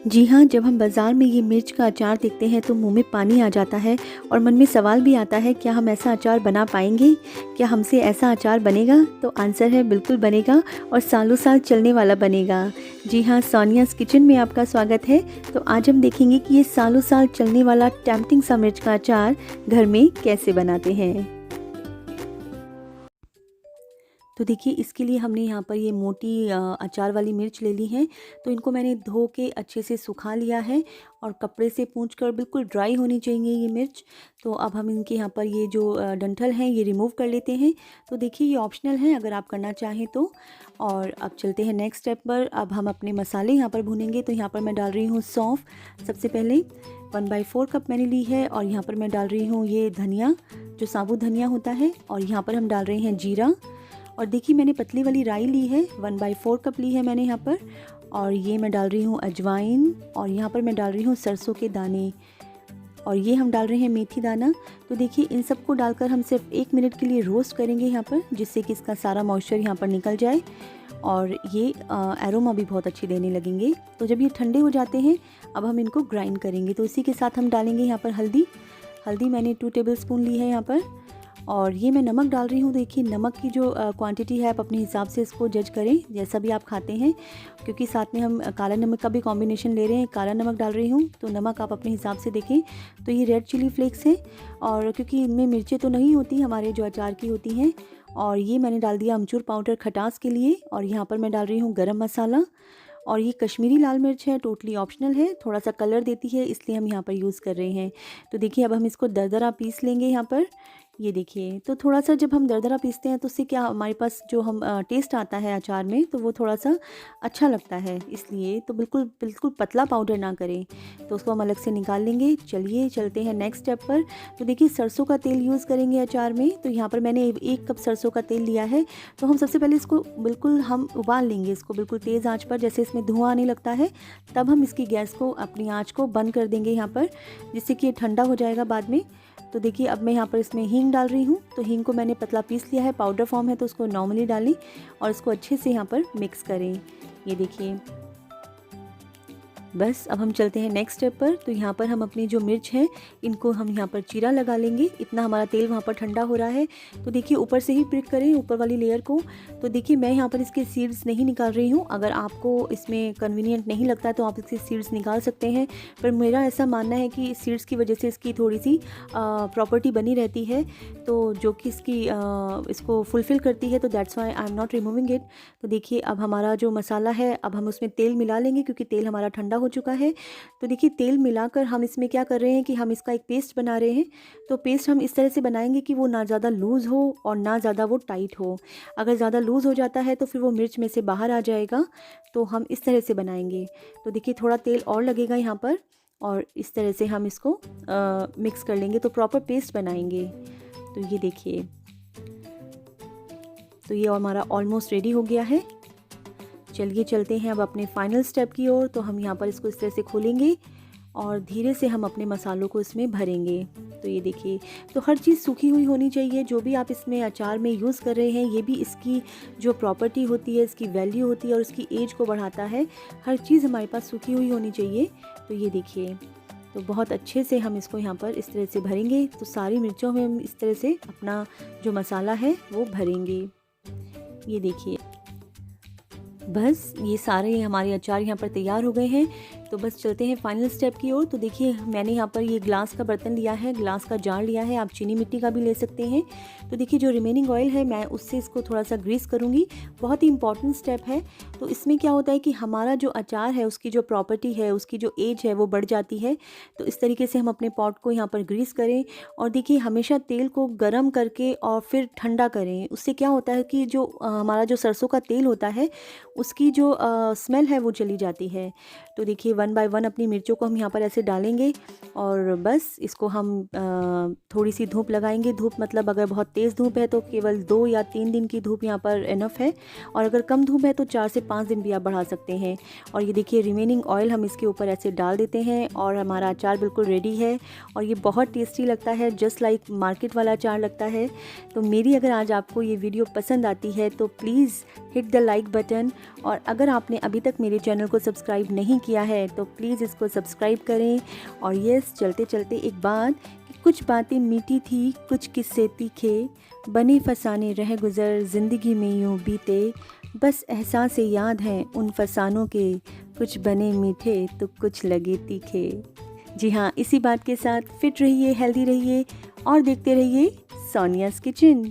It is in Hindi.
जी हाँ, जब हम बाज़ार में ये मिर्च का अचार देखते हैं तो मुँह में पानी आ जाता है और मन में सवाल भी आता है, क्या हम ऐसा अचार बना पाएँगे? क्या हमसे ऐसा अचार बनेगा? तो आंसर है बिल्कुल बनेगा और सालों साल चलने वाला बनेगा। जी हाँ, सोनियाज़ किचन में आपका स्वागत है। तो आज हम देखेंगे कि ये सालों साल चलने वाला टेम्पटिंग सा मिर्च का अचार घर में कैसे बनाते हैं। तो देखिए, इसके लिए हमने यहाँ पर ये मोटी अचार वाली मिर्च ले ली है। तो इनको मैंने धो के अच्छे से सुखा लिया है और कपड़े से पोंछ कर बिल्कुल ड्राई होनी चाहिए ये मिर्च। तो अब हम इनके यहाँ पर ये जो डंठल हैं ये रिमूव कर लेते हैं। तो देखिए, ये ऑप्शनल है अगर आप करना चाहें तो। और अब चलते हैं नेक्स्ट स्टेप पर। अब हम अपने मसाले यहाँ पर भूनेंगे। तो यहाँ पर मैं डाल रही हूँ सौंफ। सबसे पहले 1/4 कप मैंने ली है और यहाँ पर मैं डाल रही हूँ ये धनिया, जो साबुत धनिया होता है। और यहाँ पर हम डाल रहे हैं जीरा। और देखिए, मैंने पतली वाली राई ली है, 1/4 कप ली है मैंने यहाँ पर। और ये मैं डाल रही हूँ अजवाइन और यहाँ पर मैं डाल रही हूँ सरसों के दाने और ये हम डाल रहे हैं मेथी दाना। तो देखिए, इन सबको डालकर हम सिर्फ 1 मिनट के लिए रोस्ट करेंगे यहाँ पर, जिससे कि इसका सारा मॉइस्चर यहाँ पर निकल जाए और ये एरोमा भी बहुत अच्छी देने लगेंगे। तो जब ये ठंडे हो जाते हैं, अब हम इनको ग्राइंड करेंगे। तो इसी के साथ हम डालेंगे यहाँ पर हल्दी मैंने 2 टेबलस्पून ली है यहाँ पर। और ये मैं नमक डाल रही हूँ। देखिए, नमक की जो क्वांटिटी है आप अपने हिसाब से इसको जज करें, जैसा भी आप खाते हैं, क्योंकि साथ में हम काला नमक का भी कॉम्बिनेशन ले रहे हैं। काला नमक डाल रही हूँ, तो नमक आप अपने हिसाब से देखें। तो ये रेड चिली फ्लेक्स है और क्योंकि इनमें मिर्चें तो नहीं होती हमारे जो अचार की होती हैं। और ये मैंने डाल दिया अमचूर पाउडर खटास के लिए। और यहाँ पर मैं डाल रही हूँ गरम मसाला। और ये कश्मीरी लाल मिर्च है, टोटली ऑप्शनल है, थोड़ा सा कलर देती है इसलिए हम यहाँ पर यूज़ कर रहे हैं। तो देखिए, अब हम इसको दरदरा पीस लेंगे यहाँ पर। ये देखिए, तो थोड़ा सा जब हम दरदरा पीसते हैं तो उससे क्या हमारे पास जो हम टेस्ट आता है अचार में, तो वो थोड़ा सा अच्छा लगता है। इसलिए तो बिल्कुल बिल्कुल पतला पाउडर ना करें। तो उसको हम अलग से निकाल लेंगे। चलिए चलते हैं नेक्स्ट स्टेप पर। तो देखिए, सरसों का तेल यूज़ करेंगे अचार में। तो यहाँ पर मैंने 1 कप सरसों का तेल लिया है। तो हम सबसे पहले इसको बिल्कुल हम उबाल लेंगे, इसको बिल्कुल तेज़ आंच पर, जैसे इसमें धुआं आने लगता है तब हम इसकी गैस को, अपनी आंच को बंद कर देंगे यहाँ पर, जिससे कि ये ठंडा हो जाएगा बाद में। तो देखिए, अब मैं यहाँ पर इसमें हींग डाल रही हूँ। तो हींग को मैंने पतला पीस लिया है, पाउडर फॉर्म है, तो उसको नॉर्मली डालें और इसको अच्छे से यहाँ पर मिक्स करें। ये देखिए, बस अब हम चलते हैं नेक्स्ट स्टेप पर। तो यहाँ पर हम अपनी जो मिर्च है इनको हम यहाँ पर चीरा लगा लेंगे। इतना हमारा तेल वहाँ पर ठंडा हो रहा है। तो देखिए, ऊपर से ही प्रिक करें, ऊपर वाली लेयर को। तो देखिए, मैं यहाँ पर इसके सीड्स नहीं निकाल रही हूँ। अगर आपको इसमें कन्वीनियंट नहीं लगता है तो आप इसके सीड्स निकाल सकते हैं, पर मेरा ऐसा मानना है कि सीड्स की वजह से इसकी थोड़ी सी प्रॉपर्टी बनी रहती है, तो जो कि इसको फुलफ़िल करती है। तो that's why I am not removing it. तो देखिए, अब हमारा जो मसाला है, अब हम उसमें तेल मिला लेंगे क्योंकि तेल हमारा ठंडा हो चुका है। तो देखिए, तेल मिलाकर हम इसमें क्या कर रहे हैं कि हम इसका एक पेस्ट बना रहे हैं। तो पेस्ट हम इस तरह से बनाएंगे कि वो ना ज़्यादा लूज़ हो और ना ज़्यादा वो टाइट हो। अगर ज़्यादा लूज़ हो जाता है तो फिर वो मिर्च में से बाहर आ जाएगा। तो हम इस तरह से बनाएंगे। तो देखिए, थोड़ा तेल और लगेगा यहाँ पर और इस तरह से हम इसको मिक्स कर लेंगे, तो प्रॉपर पेस्ट बनाएंगे। तो ये देखिए, तो ये हमारा ऑलमोस्ट रेडी हो गया है। चलिए चलते हैं अब अपने फाइनल स्टेप की ओर। तो हम यहाँ पर इसको इस तरह से खोलेंगे और धीरे से हम अपने मसालों को इसमें भरेंगे। तो ये देखिए, तो हर चीज़ सूखी हुई होनी चाहिए। जो भी आप इसमें अचार में यूज़ कर रहे हैं, ये भी इसकी जो प्रॉपर्टी होती है, इसकी वैल्यू होती है और इसकी एज को बढ़ाता है। हर चीज़ हमारे पास सूखी हुई होनी चाहिए। तो ये देखिए, तो बहुत अच्छे से हम इसको यहाँ पर इस तरह से भरेंगे। तो सारी मिर्चों में हम इस तरह से अपना जो मसाला है वो भरेंगे। ये देखिए, बस ये सारे हमारे अचार यहाँ पर तैयार हो गए हैं। तो बस चलते हैं फाइनल स्टेप की ओर। तो देखिए, मैंने यहाँ पर ये ग्लास का बर्तन लिया है, ग्लास का जार लिया है, आप चीनी मिट्टी का भी ले सकते हैं। तो देखिए, जो रिमेनिंग ऑयल है मैं उससे इसको थोड़ा सा ग्रीस करूँगी। बहुत ही इंपॉर्टेंट स्टेप है। तो इसमें क्या होता है कि हमारा जो अचार है उसकी जो प्रॉपर्टी है, उसकी जो एज है वो बढ़ जाती है। तो इस तरीके से हम अपने पॉट को यहाँ पर ग्रीस करें। और देखिए, हमेशा तेल को गर्म करके और फिर ठंडा करें। उससे क्या होता है कि जो हमारा जो सरसों का तेल होता है उसकी जो स्मेल है वो चली जाती है। तो देखिए, 1 बाय 1 अपनी मिर्चों को हम यहाँ पर ऐसे डालेंगे और बस इसको हम थोड़ी सी धूप लगाएंगे। धूप मतलब अगर बहुत तेज़ धूप है तो केवल 2 या 3 दिन की धूप यहाँ पर इनफ है, और अगर कम धूप है तो 4 से 5 दिन भी आप बढ़ा सकते हैं। और ये देखिए, रिमेनिंग ऑयल हम इसके ऊपर ऐसे डाल देते हैं और हमारा अचार बिल्कुल रेडी है। और ये बहुत टेस्टी लगता है, जस्ट लाइक मार्केट वाला अचार लगता है। तो मेरी अगर आज आपको ये वीडियो पसंद आती है तो please hit the like button और अगर आपने अभी तक मेरे चैनल को सब्सक्राइब नहीं किया है तो प्लीज़ इसको सब्सक्राइब करें। और यस, चलते चलते एक बात कि कुछ बातें मीठी थी, कुछ किस्से तीखे, बने फसाने रह गुज़र ज़िंदगी में यूँ बीते, बस एहसास याद हैं उन फसानों के, कुछ बने मीठे तो कुछ लगे तीखे। जी हाँ, इसी बात के साथ फिट रहिए, हेल्दी रहिए और देखते रहिए सोनियाज़ किचन।